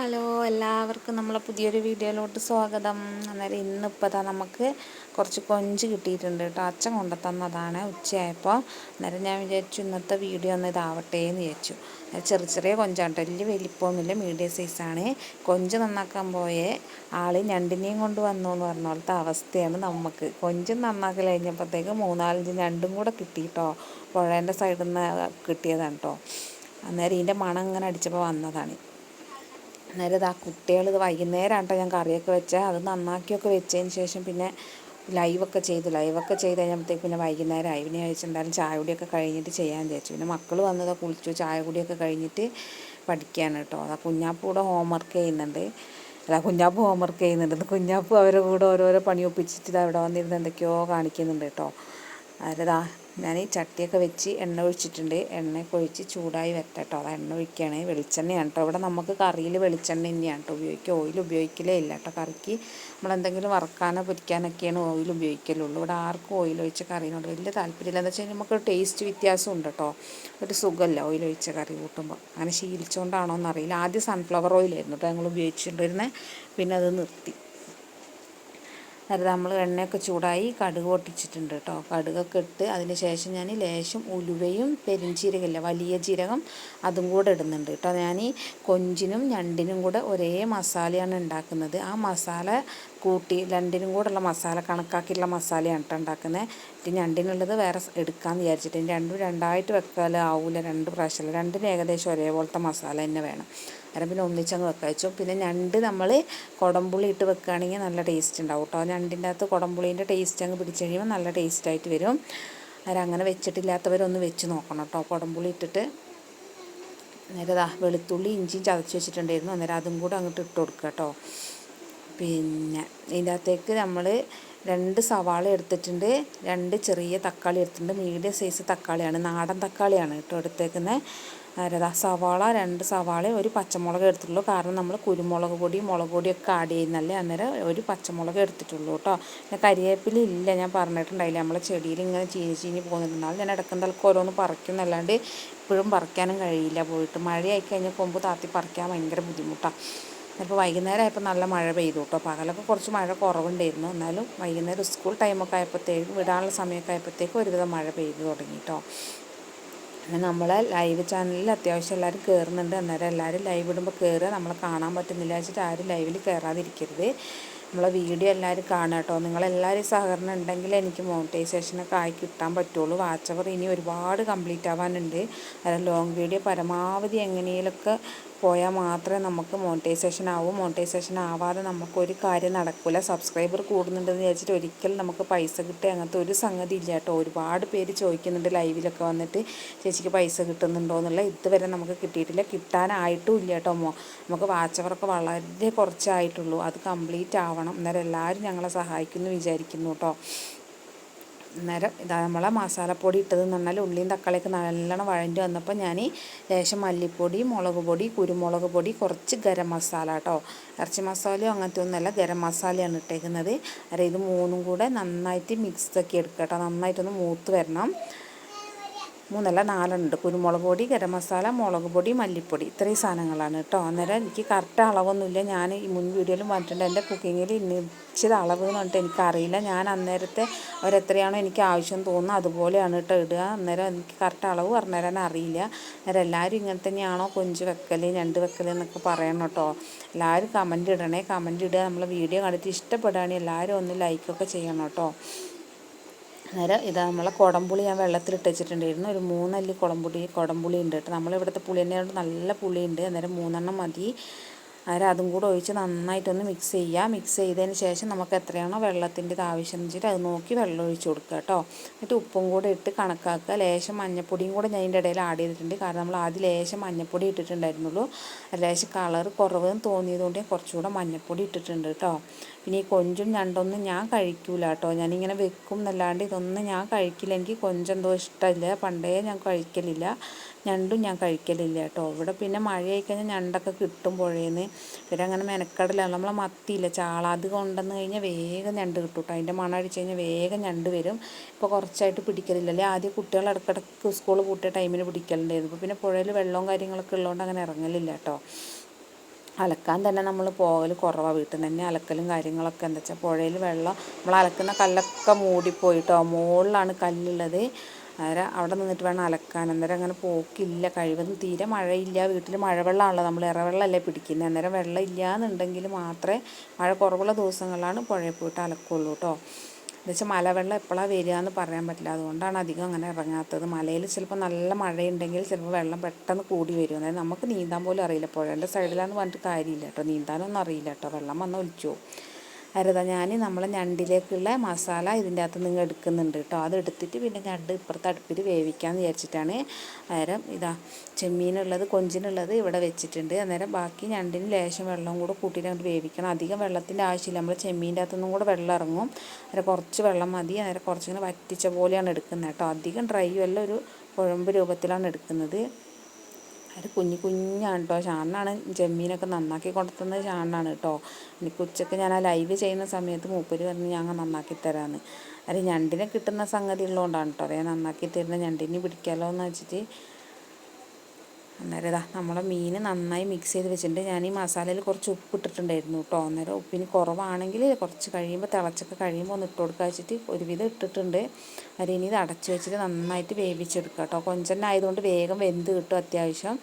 Hello, എല്ലാവർക്കും നമ്മളെ പുതിയൊരു വീഡിയോയിലോട്ട് സ്വാഗതം. അന്നേരം ഇന്നിപ്പോൾ നമുക്ക് കുറച്ച് കൊഞ്ച് കിട്ടിയിട്ടുണ്ട് കേട്ടോ. അച്ഛൻ കൊണ്ടു തന്നതാണ് ഉച്ചയായപ്പോൾ. അന്നേരം ഞാൻ വിചാരിച്ചു ഇന്നത്തെ വീഡിയോ ഒന്ന് ഇതാവട്ടെ എന്ന് വിചാരിച്ചു. ചെറിയ ചെറിയ കൊഞ്ചാണ് കേട്ടോ, വലിയ വലിപ്പമൊന്നുമില്ല, മീഡിയം സൈസാണ്. കൊഞ്ച് നന്നാക്കാൻ പോയേ ആൾ ഞണ്ടിനെയും കൊണ്ട് വന്നു എന്ന് പറഞ്ഞ പോലത്തെ അവസ്ഥയാണ് നമുക്ക്. കൊഞ്ചും നന്നാക്കൽ കഴിഞ്ഞപ്പോഴത്തേക്ക് 3-4 ഞണ്ടും കൂടെ കിട്ടി കേട്ടോ. പുഴേൻ്റെ സൈഡിൽ നിന്ന് കിട്ടിയതാണ് കേട്ടോ. അന്നേരം ഇതിൻ്റെ മണം ഇങ്ങനെ അടിച്ചപ്പോൾ വന്നതാണ്. അന്നേരം ആ കുട്ടികൾ ഇത് വൈകുന്നേരമാണ് കേട്ടോ ഞാൻ കറിയൊക്കെ വെച്ചാൽ. അത് നന്നാക്കിയൊക്കെ വെച്ചതിന് ശേഷം പിന്നെ ലൈവൊക്കെ ചെയ്ത് കഴിഞ്ഞപ്പോഴത്തേക്ക് പിന്നെ വൈകുന്നേരമായി. പിന്നെ ചോദിച്ചിട്ടുണ്ടായിരുന്നു ചായ കുടിയൊക്കെ കഴിഞ്ഞിട്ട് ചെയ്യാമെന്ന് വിചാരിച്ചു. പിന്നെ മക്കൾ വന്നതോ കുളിച്ചു ചായ കുടിയൊക്കെ കഴിഞ്ഞിട്ട് പഠിക്കുകയാണ് കേട്ടോ. അതാ കുഞ്ഞാപ്പ് കൂടെ ഹോംവർക്ക് ചെയ്യുന്നുണ്ട്. കുഞ്ഞാപ്പ് ഹോംവർക്ക് ചെയ്യുന്നുണ്ട്. കുഞ്ഞാപ്പ് അവരുടെ കൂടെ ഓരോരോ പണി ഒപ്പിച്ചിട്ട് അവിടെ വന്നിരുന്ന് എന്തൊക്കെയോ കാണിക്കുന്നുണ്ട് കേട്ടോ. അതിലതാ ഞാൻ ഈ ചട്ടിയൊക്കെ വെച്ച് എണ്ണ ഒഴിച്ചിട്ടുണ്ട്. എണ്ണയൊക്കെ ഒഴിച്ച് ചൂടായി വരട്ടെ കേട്ടോ. അത് എണ്ണ ഒഴിക്കുകയാണ്. വെളിച്ചെണ്ണയാണ് കേട്ടോ. ഇവിടെ നമുക്ക് കറിയിൽ വെളിച്ചെണ്ണ തന്നെയാണ് കേട്ടോ ഉപയോഗിക്കുക. ഓയിൽ ഉപയോഗിക്കലേ ഇല്ല കേട്ടോ. കറിക്ക് നമ്മളെന്തെങ്കിലും വറക്കാനോ പൊരിക്കാനൊക്കെയാണ് ഓയിൽ ഉപയോഗിക്കലുള്ളൂ. ഇവിടെ ആർക്കും ഓയിൽ ഒഴിച്ച കറിയോട് വലിയ താല്പര്യമില്ല. എന്താ വെച്ച് കഴിഞ്ഞാൽ നമുക്ക് ടേസ്റ്റ് വ്യത്യാസം ഉണ്ട് കേട്ടോ. ഒരു സുഖമല്ല ഓയിൽ ഒഴിച്ച കറി കൂട്ടുമ്പോൾ. അങ്ങനെ ശീലിച്ചുകൊണ്ടാണോ എന്നറിയില്ല. ആദ്യം സൺഫ്ലവർ ഓയിലായിരുന്നു കേട്ടോ ഞങ്ങൾ ഉപയോഗിച്ചിട്ടുണ്ടായിരുന്നത്. പിന്നെ അത് നിർത്തി. അത് നമ്മൾ എണ്ണയൊക്കെ ചൂടായി കടുക് പൊട്ടിച്ചിട്ടുണ്ട് കേട്ടോ. കടുകൊക്കെ ഇട്ട് അതിന് ശേഷം ഞാൻ ലേശം ഉലുവയും പെരുംജീരകമില്ല വലിയ ജീരകം അതും കൂടെ ഇടുന്നുണ്ട് കേട്ടോ. ഞാൻ കൊഞ്ചിനും ഞണ്ടിനും കൂടെ ഒരേ മസാലയാണ് ഉണ്ടാക്കുന്നത്. ആ മസാല കൂട്ടി രണ്ടിനും കൂടെയുള്ള മസാല കണക്കാക്കിയിട്ടുള്ള മസാലയാണ് കേട്ടോ ഉണ്ടാക്കുന്നത്. ഞണ്ടിനുള്ളത് വേറെ എടുക്കാമെന്ന് വിചാരിച്ചിട്ട് രണ്ടും രണ്ടായിട്ട് വെക്കാനാവില്ല. 2 പ്രാവശ്യമല്ല, രണ്ടിനും ഏകദേശം ഒരേപോലത്തെ മസാല തന്നെ വേണം. അന്നേരം പിന്നെ ഒന്നിച്ചങ്ങ് വെക്കാൻ വെച്ചു. പിന്നെ ഞണ്ട് നമ്മൾ കുടംപുളി ഇട്ട് വെക്കുകയാണെങ്കിൽ നല്ല ടേസ്റ്റ് ഉണ്ടാവും കേട്ടോ. ഞണ്ടിൻ്റെ അകത്ത് കുടംപുളീൻ്റെ ടേസ്റ്റ് അങ്ങ് പിടിച്ച് കഴിയുമ്പോൾ നല്ല ടേസ്റ്റായിട്ട് വരും. അന്നേരം അങ്ങനെ വെച്ചിട്ടില്ലാത്തവരൊന്ന് വെച്ച് നോക്കണം കേട്ടോ കുടംപുളി ഇട്ടിട്ട്. അന്നേരം വെളുത്തുള്ളി ഇഞ്ചിയും ചതച്ച് വെച്ചിട്ടുണ്ടായിരുന്നു. അന്നേരം അതും കൂടെ അങ്ങോട്ട് ഇട്ട് കൊടുക്കുക കേട്ടോ. പിന്നെ ഇതിൻ്റെ അകത്തേക്ക് നമ്മൾ 2 സവാള എടുത്തിട്ടുണ്ട്, 2 ചെറിയ തക്കാളി എടുത്തിട്ടുണ്ട്. മീഡിയം സൈസ് തക്കാളിയാണ്, നാടൻ തക്കാളിയാണ് കേട്ടോ എടുത്തേക്കുന്നത്. സവാള 2 സവാള, ഒരു പച്ചമുളക് എടുത്തിട്ടുള്ളൂ. കാരണം നമ്മൾ കുരുമുളക് പൊടി മുളക് പൊടിയൊക്കെ ആഡ് ചെയ്യുന്നല്ലേ. അന്നേരം ഒരു പച്ചമുളക് എടുത്തിട്ടുള്ളൂ കേട്ടോ. പിന്നെ കരിവേപ്പില ഇല്ല, ഞാൻ പറഞ്ഞിട്ടുണ്ടായില്ല. നമ്മളെ ചെടിയിൽ ഇങ്ങനെ ചീഞ്ഞ് പോകുന്നുണ്ടാവും. ഞാൻ ഇടയ്ക്കും തലക്കും ഓരോന്ന് പറിക്കുന്നല്ലാണ്ട് ഇപ്പോഴും പറിക്കാനും കഴിയില്ല പോയിട്ട്. മഴയായി കഴിഞ്ഞാൽ കൊമ്പ് താത്തി പറിക്കാൻ ഭയങ്കര ബുദ്ധിമുട്ടാണ്. ഇപ്പോൾ വൈകുന്നേരം ആയപ്പോൾ നല്ല മഴ പെയ്തു കേട്ടോ. പകലൊക്കെ കുറച്ച് മഴ കുറവുണ്ടായിരുന്നു. എന്നാലും വൈകുന്നേരം സ്കൂൾ ടൈമൊക്കെ ആയപ്പോഴത്തേക്കും വിടാനുള്ള സമയമൊക്കെ ആയപ്പോഴത്തേക്കും ഒരുവിധം മഴ പെയ്തു തുടങ്ങി കേട്ടോ. പിന്നെ നമ്മളെ ലൈവ് ചാനലിൽ അത്യാവശ്യം എല്ലാവരും കയറുന്നുണ്ട്. അന്നേരം എല്ലാവരും ലൈവ് ഇടുമ്പോൾ കയറുക. നമ്മളെ കാണാൻ പറ്റുന്നില്ല വെച്ചിട്ട് ആരും ലൈവിൽ കയറാതിരിക്കരുത്. നമ്മളെ വീഡിയോ എല്ലാവരും കാണുക കേട്ടോ. നിങ്ങളെല്ലാവരും സഹകരണം ഉണ്ടെങ്കിൽ എനിക്ക് മോണിറ്റൈസേഷനൊക്കെ ആയി കിട്ടാൻ പറ്റുള്ളൂ. വാച്ച് അവർ ഇനി ഒരുപാട് കംപ്ലീറ്റ് ആവാനുണ്ട്. അതായത് ലോങ് വീഡിയോ പരമാവധി എങ്ങനെയൊക്കെ പോയാൽ മാത്രമേ നമുക്ക് മോണിറ്റൈസേഷൻ ആവും. മോണിറ്റൈസേഷൻ ആവാതെ നമുക്കൊരു കാര്യം നടക്കില്ല. സബ്സ്ക്രൈബർ കൂടുന്നുണ്ടെന്ന് വിചാരിച്ചിട്ട് ഒരിക്കലും നമുക്ക് പൈസ കിട്ടുക അങ്ങനത്തെ ഒരു സംഗതി ഇല്ല കേട്ടോ. ഒരുപാട് പേര് ചോദിക്കുന്നുണ്ട് ലൈവിലൊക്കെ വന്നിട്ട് ചേച്ചിക്ക് പൈസ കിട്ടുന്നുണ്ടോ എന്നുള്ള. ഇതുവരെ നമുക്ക് കിട്ടിയിട്ടില്ല, കിട്ടാനായിട്ടും ഇല്ല കേട്ടോ. നമുക്ക് വാച്ചവറൊക്കെ വളരെ കുറച്ചായിട്ടുള്ളൂ. അത് കംപ്ലീറ്റ് ആവണം. അന്നേരം എല്ലാവരും ഞങ്ങളെ സഹായിക്കുമെന്ന് വിചാരിക്കുന്നു കേട്ടോ. അന്നേരം ഇതാ നമ്മളെ മസാലപ്പൊടി ഇട്ടതെന്ന് പറഞ്ഞാൽ ഉള്ളിയും തക്കാളിയൊക്കെ നല്ലോണം വഴണ്ടി വന്നപ്പോൾ ഞാൻ ലേശം മല്ലിപ്പൊടി, മുളക് പൊടി, കുരുമുളക് പൊടി, കുറച്ച് ഗരം മസാല കേട്ടോ. ഇറച്ചി മസാലയോ അങ്ങനത്തെ ഒന്നുമല്ല, ഗരം മസാലയാണ് ഇട്ടേക്കുന്നത്. അന്നേരം ഇത് 3ഉം കൂടെ നന്നായിട്ട് മിക്സാക്കി എടുക്കുക കേട്ടോ. നന്നായിട്ടൊന്ന് മൂത്ത് വരണം. 3 അല്ല 4 ഉണ്ട്. കുരുമുളക് പൊടി, ഗരം മസാല, മുളക് പൊടി, മല്ലിപ്പൊടി, ഇത്രയും സാധനങ്ങളാണ് കേട്ടോ. അന്നേരം എനിക്ക് കറക്റ്റ് അളവൊന്നുമില്ല. ഞാൻ ഈ മുൻ വീഡിയോയിലും പറഞ്ഞിട്ടുണ്ട് എൻ്റെ കുക്കിങ്ങിൽ നിശ്ചിത അളവ് എന്ന് പറഞ്ഞിട്ട് എനിക്കറിയില്ല. ഞാൻ അന്നേരത്തെ അവരെത്രയാണോ എനിക്ക് ആവശ്യം തോന്നുന്നത് അതുപോലെയാണ് കേട്ടോ ഇടുക. അന്നേരം എനിക്ക് കറക്റ്റ് അളവ് പറഞ്ഞു തരാൻ അറിയില്ല. അന്നേരം എല്ലാവരും ഇങ്ങനെ തന്നെയാണോ കൊഞ്ച് വെക്കൽ ഞണ്ട് വെക്കൽ എന്നൊക്കെ പറയണം കേട്ടോ. എല്ലാവരും കമൻറ്റ് ഇടണേ. കമൻറ്റ് ഇടുക. നമ്മൾ വീഡിയോ കണ്ടിട്ട് ഇഷ്ടപ്പെടുകയാണെങ്കിൽ എല്ലാവരും ഒന്ന് ലൈക്കൊക്കെ ചെയ്യണം കേട്ടോ. അന്നേരം ഇതാ നമ്മളെ കുടംപുളി ഞാൻ വെള്ളത്തിലിട്ട് വെച്ചിട്ടുണ്ടായിരുന്നു. ഒരു 3 അല്ലി കുടംപുളി ഉണ്ട് കേട്ടോ. നമ്മളിവിടുത്തെ പുളി തന്നെയാണ്, നല്ല പുളിയുണ്ട്. അന്നേരം 3 എണ്ണം മതി. അന്നേരം അതും കൂടെ ഒഴിച്ച് നന്നായിട്ടൊന്ന് മിക്സ് ചെയ്യുക. മിക്സ് ചെയ്തതിന് ശേഷം നമുക്ക് എത്രയാണോ വെള്ളത്തിൻ്റെ ആവശ്യം വെച്ചിട്ട് അത് നോക്കി വെള്ളം ഒഴിച്ച് കൊടുക്കുക കേട്ടോ. എന്നിട്ട് ഉപ്പും കൂടെ ഇട്ട് കണക്കാക്കുക. ലേശം മഞ്ഞപ്പൊടിയും കൂടെ ഞാൻ ഇതിൻ്റെ ഇടയിൽ ആഡ് ചെയ്തിട്ടുണ്ട്. കാരണം നമ്മൾ ആദ്യം ലേശം മഞ്ഞപ്പൊടി ഇട്ടിട്ടുണ്ടായിരുന്നുള്ളൂ. ലേശം കളർ കുറവെന്ന് തോന്നിയതുകൊണ്ട് കുറച്ചുകൂടെ മഞ്ഞപ്പൊടി ഇട്ടിട്ടുണ്ട് കേട്ടോ. പിന്നെ ഈ കൊഞ്ചും ഞണ്ടൊന്നും ഞാൻ കഴിക്കൂല കേട്ടോ. ഞാനിങ്ങനെ വെക്കും എന്നല്ലാണ്ട് ഇതൊന്നും ഞാൻ കഴിക്കില്ല. എനിക്ക് കൊഞ്ചെന്തോ ഇഷ്ടമില്ല, പണ്ടേ ഞാൻ കഴിക്കലില്ല. ഞണ്ടും ഞാൻ കഴിക്കലില്ല കേട്ടോ. ഇവിടെ പിന്നെ മഴയായി കഴിഞ്ഞാൽ ഞണ്ടൊക്കെ കിട്ടും പുഴയിൽ. പിന്നെ അങ്ങനെ മെനക്കടല നമ്മളെ മത്തിയില്ല ചാള, അത് കൊണ്ടുവന്ന് കഴിഞ്ഞാൽ വേഗം ഞണ്ട് കിട്ടും കേട്ടോ. അതിൻ്റെ മണം അടിച്ച് കഴിഞ്ഞാൽ വേഗം ഞണ്ട് വരും. ഇപ്പോൾ കുറച്ചായിട്ട് പിടിക്കലില്ലല്ലേ. ആദ്യം കുട്ടികൾ ഇടയ്ക്കിടയ്ക്ക് സ്കൂൾ പൂട്ടിയ ടൈമിന് പിടിക്കലുണ്ടായിരുന്നു. ഇപ്പോൾ പിന്നെ പുഴയിൽ വെള്ളവും കാര്യങ്ങളൊക്കെ ഉള്ളതുകൊണ്ട് അങ്ങനെ ഇറങ്ങലില്ല കേട്ടോ. അലക്കാൻ തന്നെ നമ്മൾ പോകൽ കുറവാണ്. വീട്ടിൽ നിന്ന് തന്നെ അലക്കലും കാര്യങ്ങളൊക്കെ. എന്താ വെച്ചാൽ പുഴയിൽ വെള്ളം നമ്മൾ അലക്കുന്ന കല്ലൊക്കെ മൂടിപ്പോയിട്ടോ. മുകളിലാണ് കല്ലുള്ളത്. അന്നേരം അവിടെ നിന്നിട്ട് വേണം അലക്കാൻ. അന്നേരം അങ്ങനെ പോക്കില്ല. കഴിവതും തീരെ മഴയില്ല, വീട്ടിൽ മഴവെള്ളമാണല്ലോ, നമ്മൾ ഇറവെള്ളമല്ലേ പിടിക്കുന്നത്. അന്നേരം വെള്ളം ഇല്ല എന്നുണ്ടെങ്കിൽ മാത്രമേ, മഴ കുറവുള്ള ദിവസങ്ങളിലാണ് പുഴയിൽ പോയിട്ട് അലക്കുള്ളൂ കേട്ടോ. എന്ന് വെച്ചാൽ മലവെള്ളം എപ്പോഴാണ് വരിക എന്ന് പറയാൻ പറ്റില്ല. അതുകൊണ്ടാണ് അധികം അങ്ങനെ ഇറങ്ങാത്തത്. മലയിൽ ചിലപ്പോൾ നല്ല മഴയുണ്ടെങ്കിൽ ചിലപ്പോൾ വെള്ളം പെട്ടെന്ന് കൂടി വരും. അതായത് നമുക്ക് നീന്താൻ പോലും അറിയില്ല. പുഴേൻ്റെ സൈഡിലാന്ന് പറഞ്ഞിട്ട് കാര്യമില്ല കേട്ടോ. നീന്താനൊന്നും അറിയില്ല കേട്ടോ. വെള്ളം വന്നാൽ ഒലിച്ചു പോകും. അരതാ ഞാൻ നമ്മളെ ഞണ്ടിലേക്കുള്ള മസാല ഇതിൻ്റെ അകത്ത് നിങ്ങൾ എടുക്കുന്നുണ്ട് കേട്ടോ. അത് എടുത്തിട്ട് പിന്നെ ഞണ്ട് ഇപ്പുറത്ത് അടുപ്പിൽ വേവിക്കാമെന്ന് വിചാരിച്ചിട്ടാണ്. അന്നേരം ഇതാ ചെമ്മീനുള്ളത്, കൊഞ്ചിനുള്ളത് ഇവിടെ വെച്ചിട്ടുണ്ട്. അന്നേരം ബാക്കി ഞണ്ടിന് ലേശം വെള്ളം കൂടെ കൂട്ടിയിട്ട് അങ്ങോട്ട് വേവിക്കണം. അധികം വെള്ളത്തിൻ്റെ ആവശ്യമില്ല. നമ്മൾ ചെമ്മീൻ്റെ അകത്തുനിന്നും കൂടെ വെള്ളം ഇറങ്ങും. അന്നേരം കുറച്ച് വെള്ളം മതി. അന്നേരം കുറച്ചിങ്ങനെ വറ്റിച്ച പോലെയാണ് എടുക്കുന്നത് കേട്ടോ. അധികം ഡ്രൈയും അല്ല, ഒരു കുഴമ്പ് രൂപത്തിലാണ് എടുക്കുന്നത്. അത് കുഞ്ഞാണ് കേട്ടോ. ഷാനാണ് ചെമ്മീനൊക്കെ നന്നാക്കി കൊടുത്തുന്നത്. ഷാനാണ് കേട്ടോ. എനിക്ക് ഉച്ചയ്ക്ക് ഞാൻ ആ ലൈവ് ചെയ്യുന്ന സമയത്ത് മൂപ്പര് പറഞ്ഞ് ഞാൻ നന്നാക്കി തരാമെന്ന്. അത് ഞണ്ടിനെ കിട്ടുന്ന സംഗതി ഉള്ളതുകൊണ്ടാണ് കേട്ടോ. അതേ നന്നാക്കി തരുന്ന ഞണ്ടിനെ പിടിക്കാമല്ലോ എന്ന് വെച്ചിട്ട്. അന്നേരം ഇതാ നമ്മളെ മീൻ നന്നായി മിക്സ് ചെയ്ത് വെച്ചിട്ടുണ്ട്. ഞാൻ ഈ മസാലയിൽ കുറച്ച് ഉപ്പ് ഇട്ടിട്ടുണ്ടായിരുന്നു കേട്ടോ. അന്നേരം ഉപ്പിന് കുറവാണെങ്കിൽ കുറച്ച് കഴിയുമ്പോൾ, തിളച്ചൊക്കെ കഴിയുമ്പോൾ ഒന്ന് ഇട്ട് കൊടുക്കുക വെച്ചിട്ട് ഒരുവിധം ഇട്ടിട്ടുണ്ട്. അത് ഇനി ഇത് അടച്ച് വെച്ചിട്ട് നന്നായിട്ട് വേവിച്ചെടുക്കുക കേട്ടോ. കൊഞ്ചന്നെ ആയതുകൊണ്ട് വേഗം വെന്ത് കിട്ടും. അത്യാവശ്യം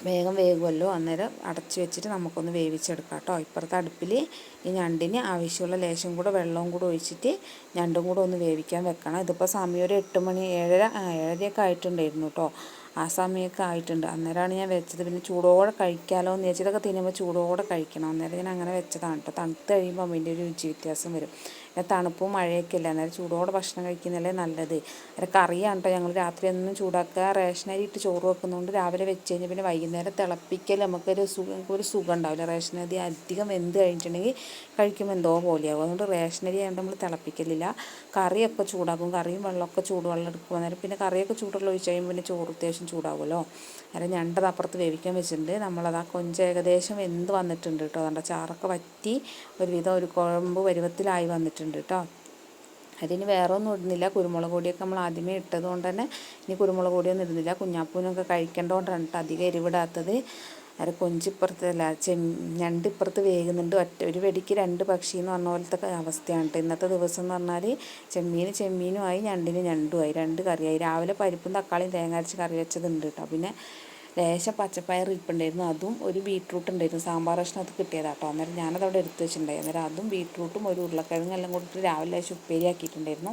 വേഗം വേകുമല്ലോ. അന്നേരം അടച്ച് വെച്ചിട്ട് നമുക്കൊന്ന് വേവിച്ചെടുക്കാം കേട്ടോ. ഇപ്പുറത്തെ അടുപ്പിൽ ഈ ഞണ്ടിന് ആവശ്യമുള്ള ലേശം കൂടെ വെള്ളവും കൂടെ ഒഴിച്ചിട്ട് ഞണ്ടും കൂടെ ഒന്ന് വേവിക്കാൻ വെക്കണം. ഇതിപ്പോൾ സമയം ഒരു 8 മണി 7:30 ആയിട്ടുണ്ടായിരുന്നു കേട്ടോ. ആ സമയമൊക്കെ ആയിട്ടുണ്ട്. അന്നേരമാണ് ഞാൻ വെച്ചത്. പിന്നെ ചൂടോടെ കഴിക്കാമല്ലോ എന്ന് വിചാരിച്ചു. ഇതൊക്കെ തിന്നുമ്പോൾ ചൂടോടെ കഴിക്കണം. അന്നേരം ഞാൻ അങ്ങനെ വെച്ചതാണ് കേട്ടോ. തണുത്ത് കഴിയുമ്പോൾ അതിൻ്റെ ഒരു രുചി വ്യത്യാസം വരും. തണുപ്പും മഴയൊക്കെ അല്ലേ, അന്നേരം ചൂടോടെ ഭക്ഷണം കഴിക്കുന്നതല്ലേ നല്ലത്. അന്നേരം കറിയാണ് കേട്ടോ. ഞങ്ങൾ രാത്രി ഒന്നും ചൂടാക്കുക. റേഷനരി ഇട്ട് ചോറ് വെക്കുന്നതുകൊണ്ട് രാവിലെ വെച്ച് കഴിഞ്ഞാൽ പിന്നെ വൈകുന്നേരം തിളപ്പിക്കൽ നമുക്കൊരു സുഖം ഉണ്ടാവില്ല. റേഷനരി അധികം വെന്ത് കഴിഞ്ഞിട്ടുണ്ടെങ്കിൽ കഴിക്കുമ്പോൾ എന്തോ പോലെയാകും. അതുകൊണ്ട് റേഷനരി ആയതുകൊണ്ട് നമ്മൾ തിളപ്പിക്കലില്ല. കറിയൊക്കെ ചൂടാക്കും. കറിയും വെള്ളമൊക്കെ ചൂടുവെള്ളം എടുക്കും. അന്നേരം പിന്നെ കറിയൊക്കെ ചൂടുവെള്ളം ഒഴിച്ച് കഴിയുമ്പോൾ പിന്നെ ചോറ് അത്യാവശ്യം ചൂടാകുമല്ലോ. അന്നേരം ഞണ്ടത് അപ്പുറത്ത് വേവിക്കാൻ വെച്ചിട്ടുണ്ട്. നമ്മളത് ആ കൊഞ്ച് ഏകദേശം വെന്ത് വന്നിട്ടുണ്ട് കേട്ടോ. അതുകൊണ്ട് ചാറൊക്കെ വറ്റി ഒരുവിധം ഒരു കുഴമ്പ് പരുവത്തിലായി വന്നിട്ടുണ്ട് കേട്ടോ. അതിന് വേറെ ഒന്നും ഇടുന്നില്ല. കുരുമുളക് പൊടിയൊക്കെ നമ്മൾ ആദ്യമേ ഇട്ടത് കൊണ്ട് തന്നെ ഇനി കുരുമുളക് പൊടിയൊന്നും ഇടുന്നില്ല. കുഞ്ഞാപ്പൂനൊക്കെ കഴിക്കേണ്ടതുകൊണ്ടാണ് കേട്ടോ അധികം എരിവിടാത്തത്. അത് കൊഞ്ചിപ്പുറത്തല്ല, ഞണ്ട് ഇപ്പുറത്ത് വേകുന്നുണ്ട്. ഒരു വെടിക്ക് 2 പക്ഷി എന്ന് പറഞ്ഞ പോലത്തെ അവസ്ഥയാണ് കേട്ടോ. ഇന്നത്തെ ദിവസം എന്ന് പറഞ്ഞാൽ ചെമ്മീനുമായി, ഞണ്ടിന് ഞണ്ടുമായി, 2 കറിയായി. രാവിലെ പരിപ്പും തക്കാളിയും തേങ്ങ അരച്ച് കറി വെച്ചതുണ്ട് കേട്ടോ. പിന്നെ ലേശം പച്ചപ്പയർ ഇരിപ്പുണ്ടായിരുന്നു. അതും ഒരു ബീട്രൂട്ട് ഉണ്ടായിരുന്നു. സാമ്പാർ കഷ്ണം അത് കിട്ടിയതാട്ടോ. അന്നേരം ഞാനതവിടെ എടുത്ത് വെച്ചിട്ടുണ്ടായി. അന്നേരം അതും ബീട്രൂട്ടും ഒരു ഉരുളക്കിഴങ്ങെല്ലാം കൂടിയിട്ട് രാവിലെ ലേശം ഉപ്പേരി ആക്കിയിട്ടുണ്ടായിരുന്നു.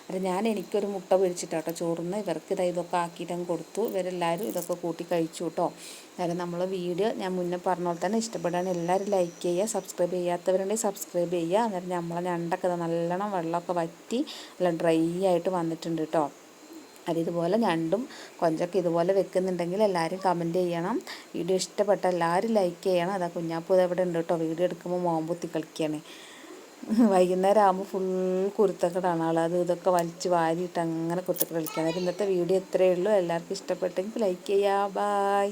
അത് എനിക്കൊരു മുട്ട പൊരിച്ചിട്ടാട്ടോ ചോറിന്. ഇവർക്ക് ഇതൊക്കെ ആക്കിയിട്ട് അങ്ങ് കൊടുത്തു. ഇവരെല്ലാവരും ഇതൊക്കെ കൂട്ടി കഴിച്ചു കേട്ടോ. അന്നേരം നമ്മളെ വീഡിയോ ഞാൻ മുന്നേ പറഞ്ഞ പോലെ തന്നെ ഇഷ്ടപ്പെടാൻ എല്ലാവരും ലൈക്ക് ചെയ്യുക. സബ്സ്ക്രൈബ് ചെയ്യാത്തവരുണ്ടെങ്കിൽ സബ്സ്ക്രൈബ് ചെയ്യുക. അന്നേരം നമ്മളെ ഞണ്ടൊക്കെ നല്ലോണം വെള്ളമൊക്കെ വറ്റി നല്ല ഡ്രൈ ആയിട്ട് വന്നിട്ടുണ്ട് കേട്ടോ. ഇതുപോലെ ഞണ്ടും കൊഞ്ചൊക്കെ ഇതുപോലെ വെക്കുന്നുണ്ടെങ്കിൽ എല്ലാവരും കമൻറ്റ് ചെയ്യണം. വീഡിയോ ഇഷ്ടപ്പെട്ട എല്ലാവരും ലൈക്ക് ചെയ്യണം. അതാ കുഞ്ഞാപ്പൂ ഇതെവിടെ ഉണ്ട് കേട്ടോ. വീഡിയോ എടുക്കുമ്പോൾ മോമ്പുത്തി കളിക്കുകയാണ്. വൈകുന്നേരം ആകുമ്പോൾ ഫുൾ കുരുത്തക്കെടാണ് ആൾ. ഇതൊക്കെ വലിച്ച് വാരിയിട്ട് അങ്ങനെ കുരുത്തക്കെട്ട് കളിക്കുക. ഇന്നത്തെ വീഡിയോ ഇത്രയേ ഉള്ളൂ. എല്ലാവർക്കും ഇഷ്ടപ്പെട്ടെങ്കിൽ ലൈക്ക് ചെയ്യുക. ബായ്.